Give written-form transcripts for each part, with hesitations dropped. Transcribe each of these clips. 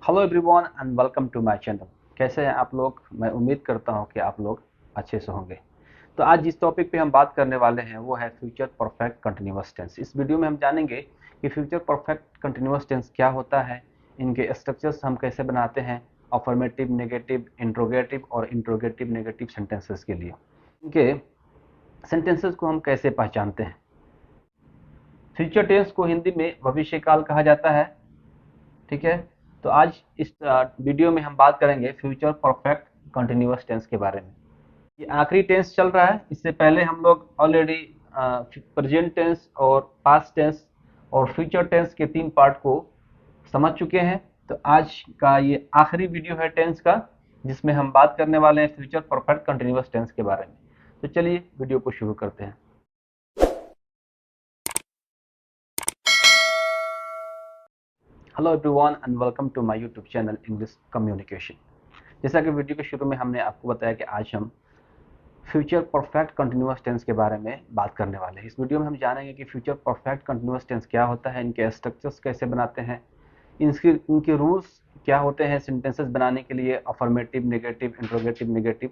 Hello everyone and welcome to my channel. कैसे हैं आप लोग? मैं उम्मीद करता हूं कि आप लोग अच्छे से होंगे। तो आज जिस टॉपिक पे हम बात करने वाले हैं वो है फ्यूचर परफेक्ट कंटिन्यूअस टेंस। इस वीडियो में हम जानेंगे कि फ्यूचर परफेक्ट कंटिन्यूअस टेंस क्या होता है, इनके स्ट्रक्चर्स हम कैसे बनाते हैं, अफर्मेटिव, नेगेटिव, इंट्रोगेटिव और इंट्रोगेटिव नेगेटिव सेंटेंसेस के लिए इनके सेंटेंसेस को हम कैसे पहचानते हैं। फ्यूचर टेंस को हिंदी में भविष्य काल कहा जाता है। ठीक है, तो आज इस वीडियो में हम बात करेंगे फ्यूचर परफेक्ट कंटिन्यूअस टेंस के बारे में। ये आखिरी टेंस चल रहा है। इससे पहले हम लोग ऑलरेडी प्रेजेंट टेंस और पास्ट टेंस और फ्यूचर टेंस के 3 पार्ट को समझ चुके हैं। तो आज का ये आखिरी वीडियो है टेंस का, जिसमें हम बात करने वाले हैं फ्यूचर परफेक्ट कंटिन्यूअस टेंस के बारे में। तो चलिए वीडियो को शुरू करते हैं। Hello everyone and welcome to my YouTube channel English communication. जैसा कि वीडियो के शुरू में हमने आपको बताया कि आज हम फ्यूचर परफेक्ट कंटिन्यूअस टेंस के बारे में बात करने वाले हैं। इस वीडियो में हम जानेंगे कि फ्यूचर परफेक्ट कंटिन्यूअस टेंस क्या होता है, इनके स्ट्रक्चर्स कैसे बनाते हैं, इनके रूल्स क्या होते हैं सेंटेंसेस बनाने के लिए, अफर्मेटिव, नेगेटिव, इंट्रोगेटिव, नेगेटिव।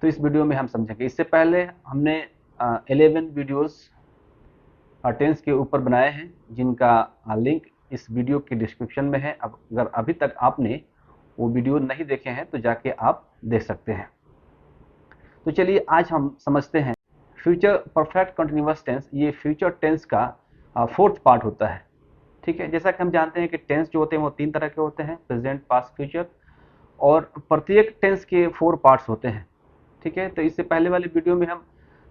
तो इस वीडियो में हम समझेंगे। इससे पहले हमने 11 वीडियोस टेंस के ऊपर बनाए हैं, जिनका लिंक इस वीडियो के डिस्क्रिप्शन में है। अब अगर अभी तक आपने वो वीडियो नहीं देखे हैं तो जाके आप देख सकते हैं। तो चलिए आज हम समझते हैं फ्यूचर परफेक्ट कंटिन्यूअस टेंस। ये फ्यूचर टेंस का 4th पार्ट होता है। ठीक है, जैसा कि हम जानते हैं कि टेंस जो होते हैं वो 3 तरह के होते हैं, प्रेजेंट, पास्ट, फ्यूचर, और प्रत्येक टेंस के 4 पार्ट्स होते हैं। ठीक है, तो इससे पहले वाले वीडियो में हम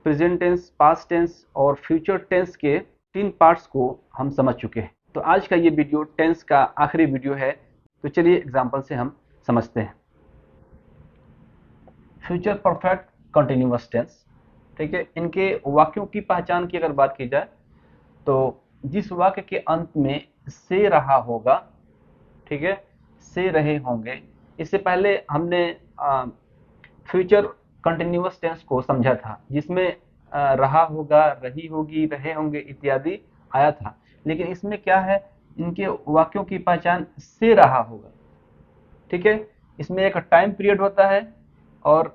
प्रेजेंट टेंस, पास्ट टेंस और फ्यूचर टेंस के 3 पार्ट्स को हम समझ चुके हैं। तो आज का ये वीडियो टेंस का आखिरी वीडियो है। तो चलिए एग्जांपल से हम समझते हैं फ्यूचर परफेक्ट कंटिन्यूअस टेंस। ठीक है, इनके वाक्यों की पहचान की अगर बात की जाए तो जिस वाक्य के अंत में से रहा होगा, ठीक है, से रहे होंगे। इससे पहले हमने फ्यूचर कंटिन्यूअस टेंस को समझा था, जिसमें रहा होगा, रही होगी, रहे होंगे इत्यादि आया था। लेकिन इसमें क्या है, इनके वाक्यों की पहचान से रहा होगा। ठीक है, इसमें एक टाइम पीरियड होता है और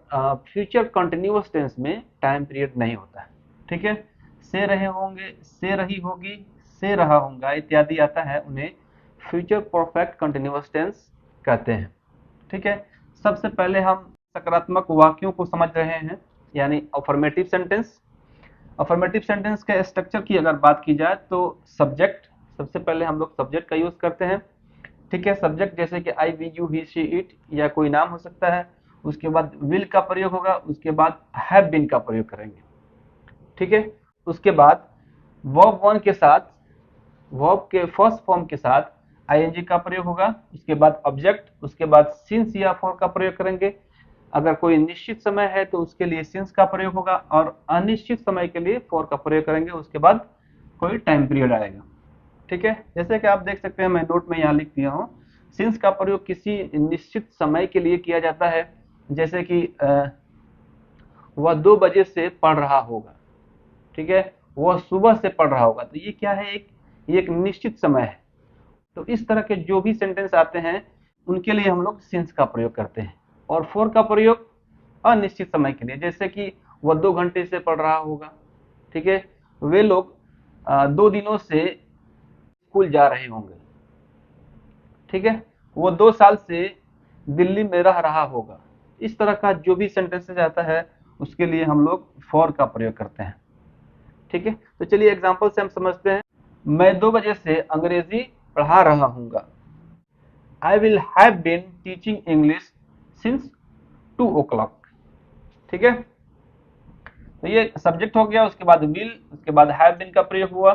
फ्यूचर कंटिन्यूअस टेंस में टाइम पीरियड नहीं होता है। ठीक है, से रहे होंगे, से रही होगी, से रहा होगा इत्यादि आता है, उन्हें फ्यूचर परफेक्ट कंटिन्यूअस टेंस कहते हैं। ठीक है, सबसे पहले हम सकारात्मक वाक्यों को समझ रहे हैं, यानी अफर्मेटिव सेंटेंस। अफर्मेटिव सेंटेंस के स्ट्रक्चर की अगर बात की जाए तो सब्जेक्ट, सबसे पहले हम लोग सब्जेक्ट का यूज करते हैं। ठीक है, सब्जेक्ट जैसे कि I, we, you, he, she, it या कोई नाम हो सकता है। उसके बाद विल का प्रयोग होगा, उसके बाद हैव बीन का प्रयोग करेंगे। ठीक है, उसके बाद वर्ब वन के साथ, वर्ब के फर्स्ट फॉर्म के साथ आईएनजी का प्रयोग होगा। उसके बाद ऑब्जेक्ट, उसके बाद सिंस या फॉर का प्रयोग करेंगे। अगर कोई निश्चित समय है तो उसके लिए सिंस का प्रयोग होगा और अनिश्चित समय के लिए फॉर का प्रयोग करेंगे। उसके बाद कोई टाइम पीरियड आएगा। ठीक है, जैसे कि आप देख सकते हैं, मैं नोट में यहाँ लिख दिया हूँ, सिंस का प्रयोग किसी निश्चित समय के लिए किया जाता है। जैसे कि वह 2 बजे से पढ़ रहा होगा। ठीक है, वह सुबह से पढ़ रहा होगा। तो ये क्या है, ये एक निश्चित समय है। तो इस तरह के जो भी सेंटेंस आते हैं उनके लिए हम लोग सिंस का प्रयोग करते हैं। और फॉर का प्रयोग अनिश्चित समय के लिए, जैसे कि वह 2 घंटे से पढ़ रहा होगा। ठीक है, वे लोग 2 दिनों से स्कूल जा रहे होंगे। ठीक है, वो 2 साल से दिल्ली में रह रहा होगा। इस तरह का जो भी सेंटेंसेस आता है उसके लिए हम लोग फॉर का प्रयोग करते हैं। ठीक है, तो चलिए एग्जांपल से हम समझते हैं। मैं 2 बजे से अंग्रेजी पढ़ा रहा हूँगा। I will have been teaching English since 2 o'clock। ठीक है, तो ये सब्जेक्ट हो गया। उसके बाद विल, उसके बाद हैव बीन का प्रयोग हुआ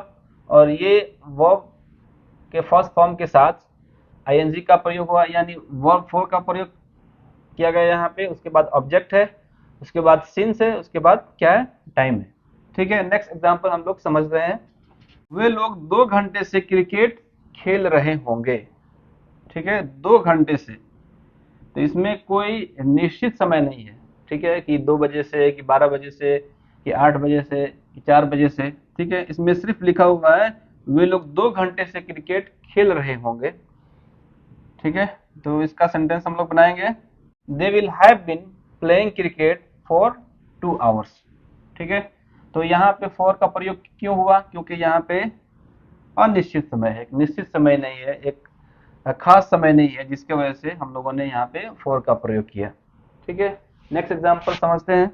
और ये वर्ब के फर्स्ट फॉर्म के साथ आईएनजी का प्रयोग हुआ, यानी वर्ब फोर का प्रयोग किया गया यहाँ पे। उसके बाद ऑब्जेक्ट है, उसके बाद सिंस है, उसके बाद क्या है, टाइम है। ठीक है, नेक्स्ट एग्जांपल हम लोग समझ रहे हैं। वे लोग 2 घंटे से क्रिकेट खेल रहे होंगे। ठीक है, 2 घंटे से, तो इसमें कोई निश्चित समय नहीं है। ठीक है, कि 2 बजे से, कि 12 बजे से, कि 8 बजे से, कि 4 बजे से। ठीक है, इसमें सिर्फ लिखा हुआ है वे लोग 2 घंटे से क्रिकेट खेल रहे होंगे। ठीक है, तो इसका सेंटेंस हम लोग बनाएंगे, they will have been playing cricket for 2 hours. ठीक है, तो यहाँ पे फॉर का प्रयोग क्यों हुआ, क्योंकि यहाँ पे अनिश्चित समय है, एक निश्चित समय नहीं है, एक खास समय नहीं है, जिसके वजह से हम लोगों ने यहाँ पे फॉर का प्रयोग किया। ठीक है, नेक्स्ट एग्जांपल समझते हैं,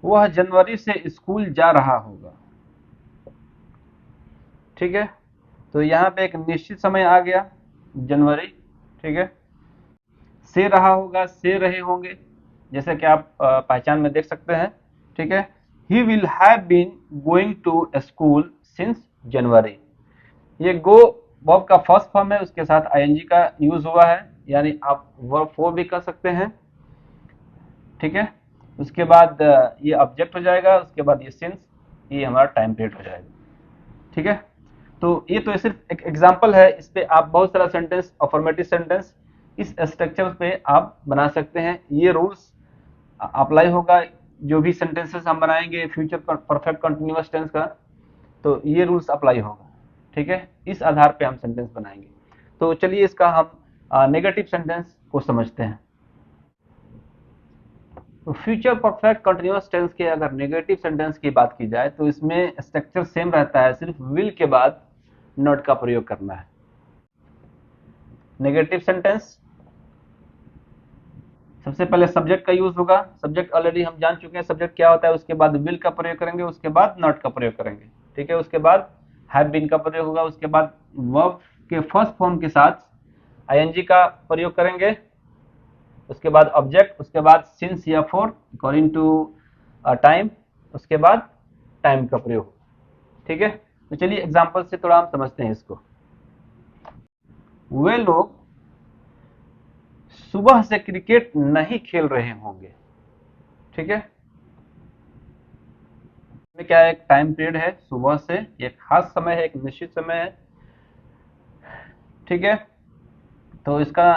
वह जनवरी से स्कूल जा रहा होगा। ठीक है, तो यहाँ पे एक निश्चित समय आ गया, जनवरी। ठीक है, से रहा होगा, से रहे होंगे, जैसे कि आप पहचान में देख सकते हैं। ठीक है, he will have been going to school since January. ये गो वर्ब का फर्स्ट फॉर्म है, उसके साथ आईएनजी का यूज हुआ है, यानी आप वर्ब फोर भी कर सकते हैं। ठीक है, उसके बाद ये ऑब्जेक्ट हो जाएगा, उसके बाद ये सिंस, ये हमारा टाइम पीरियड हो जाएगा। ठीक है, तो ये तो सिर्फ एक एग्जांपल है, इस पे आप बहुत सारा सेंटेंस, अफर्मेटिव सेंटेंस इस स्ट्रक्चर पे आप बना सकते हैं। ये रूल्स अप्लाई होगा जो भी सेंटेंसेस हम बनाएंगे फ्यूचर परफेक्ट कंटिन्यूअस टेंस का, तो ये रूल्स अप्लाई होगा। ठीक है, इस आधार पे हम सेंटेंस बनाएंगे। तो चलिए इसका हम नेगेटिव सेंटेंस को समझते हैं। तो फ्यूचर परफेक्ट कंटिन्यूअस टेंस के अगर नेगेटिव सेंटेंस की बात की जाए तो इसमें स्ट्रक्चर सेम रहता है, सिर्फ विल के बाद नॉट का प्रयोग करना है। नेगेटिव सेंटेंस सबसे पहले सब्जेक्ट का यूज होगा, सब्जेक्ट ऑलरेडी हम जान चुके हैं सब्जेक्ट क्या होता है, उसके बाद विल का प्रयोग करेंगे, उसके बाद नॉट का प्रयोग करेंगे। ठीक है, उसके बाद हैव बीन का प्रयोग होगा, उसके बाद वर्ब के फर्स्ट फॉर्म के साथ आईएनजी का प्रयोग करेंगे, उसके बाद ऑब्जेक्ट, उसके बाद सिंस या फॉर अकॉर्डिंग टू टाइम, उसके बाद टाइम का प्रयोग। ठीक है, तो चलिए एग्जांपल से थोड़ा हम समझते हैं इसको। वे लोग सुबह से क्रिकेट नहीं खेल रहे होंगे। ठीक है, क्या है, एक टाइम पीरियड है, सुबह से एक खास समय है, एक निश्चित समय है। ठीक है, तो इसका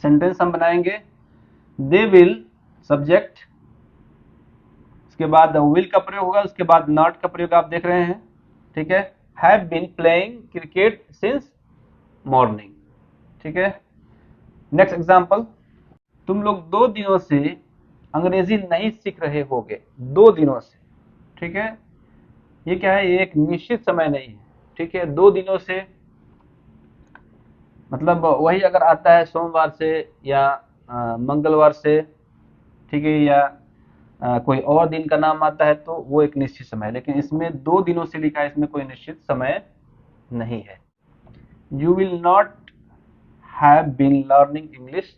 सेंटेंस हम बनाएंगे, दे विल सब्जेक्ट, उसके बाद विल का प्रयोग होगा, उसके बाद नॉट का प्रयोग आप देख रहे हैं। ठीक है, have been playing cricket since morning. ठीक है, नेक्स्ट एग्जांपल, तुम लोग 2 दिनों से अंग्रेजी नहीं सीख रहे होगे, 2 दिनों से। ठीक है, ये क्या है, ये एक निश्चित समय नहीं है। ठीक है, 2 दिनों से मतलब वही अगर आता है सोमवार से या मंगलवार से, ठीक है, या कोई और दिन का नाम आता है तो वो एक निश्चित समय है, लेकिन इसमें 2 दिनों से लिखा है, इसमें कोई निश्चित समय नहीं है। You will not have been learning English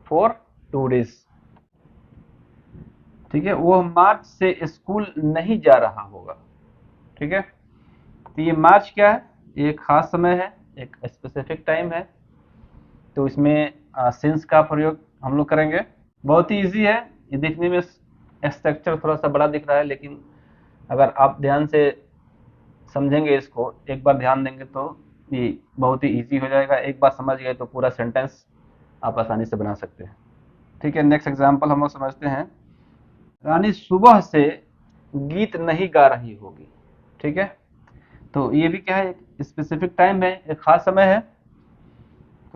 for 2 days। ठीक है, वो मार्च से स्कूल नहीं जा रहा होगा। ठीक है, तो ये मार्च क्या है, ये खास समय है, एक स्पेसिफिक टाइम है, तो इसमें सिंस का प्रयोग हम लोग करेंगे। बहुत ही इजी है, ये देखने में स्ट्रक्चर थोड़ा सा बड़ा दिख रहा है, लेकिन अगर आप ध्यान से समझेंगे, इसको एक बार ध्यान देंगे तो ये बहुत ही इजी हो जाएगा। एक बार समझ गए तो पूरा सेंटेंस आप आसानी से बना सकते हैं। ठीक है, नेक्स्ट एग्जांपल हम लोग समझते हैं, रानी सुबह से गीत नहीं गा रही होगी। ठीक है, तो ये भी क्या है, एक स्पेसिफिक टाइम है, एक खास समय है।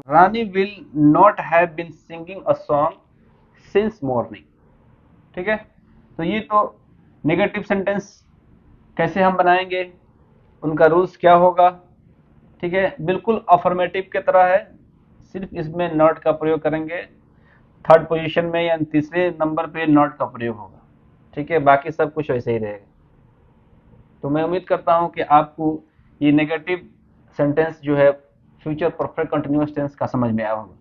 Rani will not have been singing a song since morning. ठीक है, तो ये तो नेगेटिव सेंटेंस कैसे हम बनाएंगे, उनका रूल्स क्या होगा। ठीक है, बिल्कुल अफर्मेटिव के तरह है, सिर्फ इसमें नॉट का प्रयोग करेंगे, थर्ड पोजीशन में या तीसरे नंबर पे नॉट का प्रयोग होगा। ठीक है, बाकी सब कुछ वैसे ही रहेगा। तो मैं उम्मीद करता हूं कि आपको ये नेगेटिव सेंटेंस जो है फ्यूचर परफेक्ट कंटिन्यूअस टेंस का समझ में आया होगा।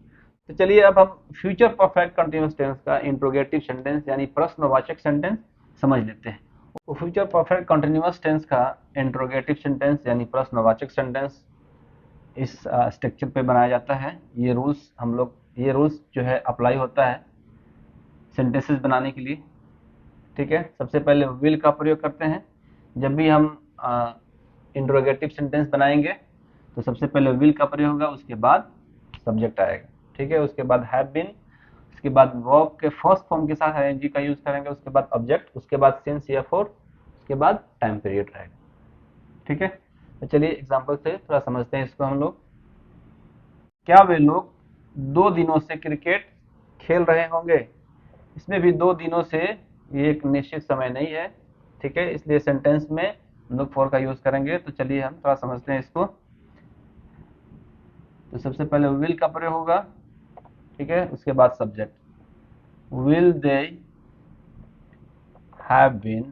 तो चलिए अब हम फ्यूचर परफेक्ट कंटिन्यूअस टेंस का इंट्रोगेटिव सेंटेंस यानी प्रश्नवाचक सेंटेंस समझ लेते हैं। तो फ्यूचर परफेक्ट कंटिन्यूअस टेंस का इंट्रोगेटिव सेंटेंस यानी प्रश्नवाचक सेंटेंस इस स्ट्रक्चर पे बनाया जाता है। ये रूल्स जो है अप्लाई होता है सेंटेंसेस बनाने के लिए। ठीक है, सबसे पहले विल का प्रयोग करते हैं, जब भी हम इंट्रोगेटिव सेंटेंस बनाएंगे तो सबसे पहले विल का प्रयोग होगा, उसके बाद सब्जेक्ट आएगा। ठीक है, उसके बाद हैव बीन, उसके बाद वर्ब के फर्स्ट फॉर्म के साथ आईएनजी का यूज करेंगे, उसके बाद ऑब्जेक्ट, उसके बाद सिंस या फॉर, उसके बाद टाइम पीरियड रहेगा। ठीक है, तो चलिए एग्जांपल से थोड़ा समझते हैं इसको हम लोग। क्या वे लोग 2 दिनों से क्रिकेट खेल रहे होंगे? इसमें भी 2 दिनों से ये एक निश्चित समय नहीं है, ठीक है, इसलिए सेंटेंस में हम लोग फॉर का यूज करेंगे। तो चलिए हम थोड़ा समझते हैं इसको। तो सबसे पहले विल का प्रयोग होगा, ठीक है, उसके बाद subject. Will they have been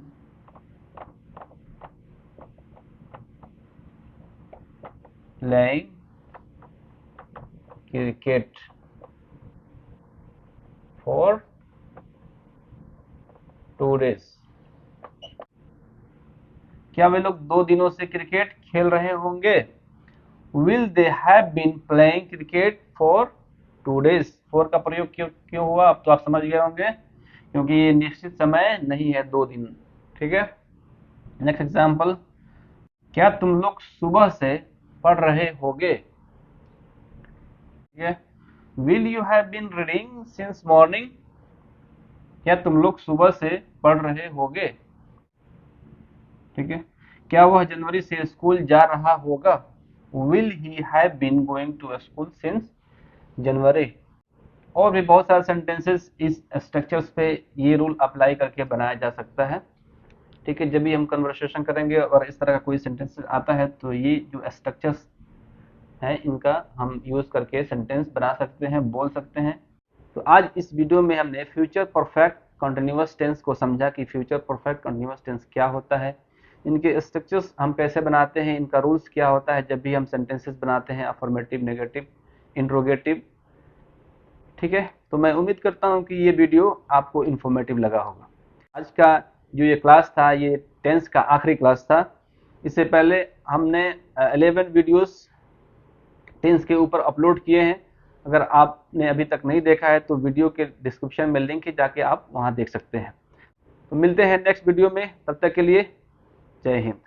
playing cricket for 2 days? क्या वे लोग 2 दिनों से क्रिकेट खेल रहे होंगे? Will they have been playing cricket for 2 days? For का प्रयोग क्यों क्यों हुआ, अब तो आप समझ गए होंगे, क्योंकि ये निश्चित समय नहीं है, 2 दिन, ठीक है। नेक्स्ट एग्जाम्पल, क्या तुम लोग सुबह से पढ़ रहे होगे? ठीक है, will you have been reading since morning? क्या तुम लोग सुबह से पढ़ रहे होगे? ठीक है, क्या वह जनवरी से स्कूल जा रहा होगा? Will he have been going to school since January? और भी बहुत सारे सेंटेंसेस इस स्ट्रक्चर्स पे ये रूल अप्लाई करके बनाया जा सकता है, ठीक है। जब भी हम कन्वर्सेशन करेंगे और इस तरह का कोई सेंटेंस आता है तो ये जो स्ट्रक्चर्स हैं इनका हम यूज करके सेंटेंस बना सकते हैं, बोल सकते हैं। तो आज इस वीडियो में हमने फ्यूचर परफेक्ट कंटिन्यूअस टेंस को समझा कि फ्यूचर परफेक्ट कंटिन्यूअस टेंस क्या होता है, इनके स्ट्रक्चर्स हम कैसे बनाते हैं, इनका रूल्स क्या होता है जब भी हम सेंटेंसेस बनाते हैं, अफर्मेटिव, नेगेटिव, इंट्रोगेटिव, ठीक है। तो मैं उम्मीद करता हूँ कि ये वीडियो आपको इन्फॉर्मेटिव लगा होगा। आज का जो ये क्लास था, ये टेंस का आखिरी क्लास था। इससे पहले हमने 11 वीडियोस टेंस के ऊपर अपलोड किए हैं। अगर आपने अभी तक नहीं देखा है तो वीडियो के डिस्क्रिप्शन में लिंक है, जाके आप वहाँ देख सकते हैं। तो मिलते हैं नेक्स्ट वीडियो में, तब तक के लिए जय हिंद।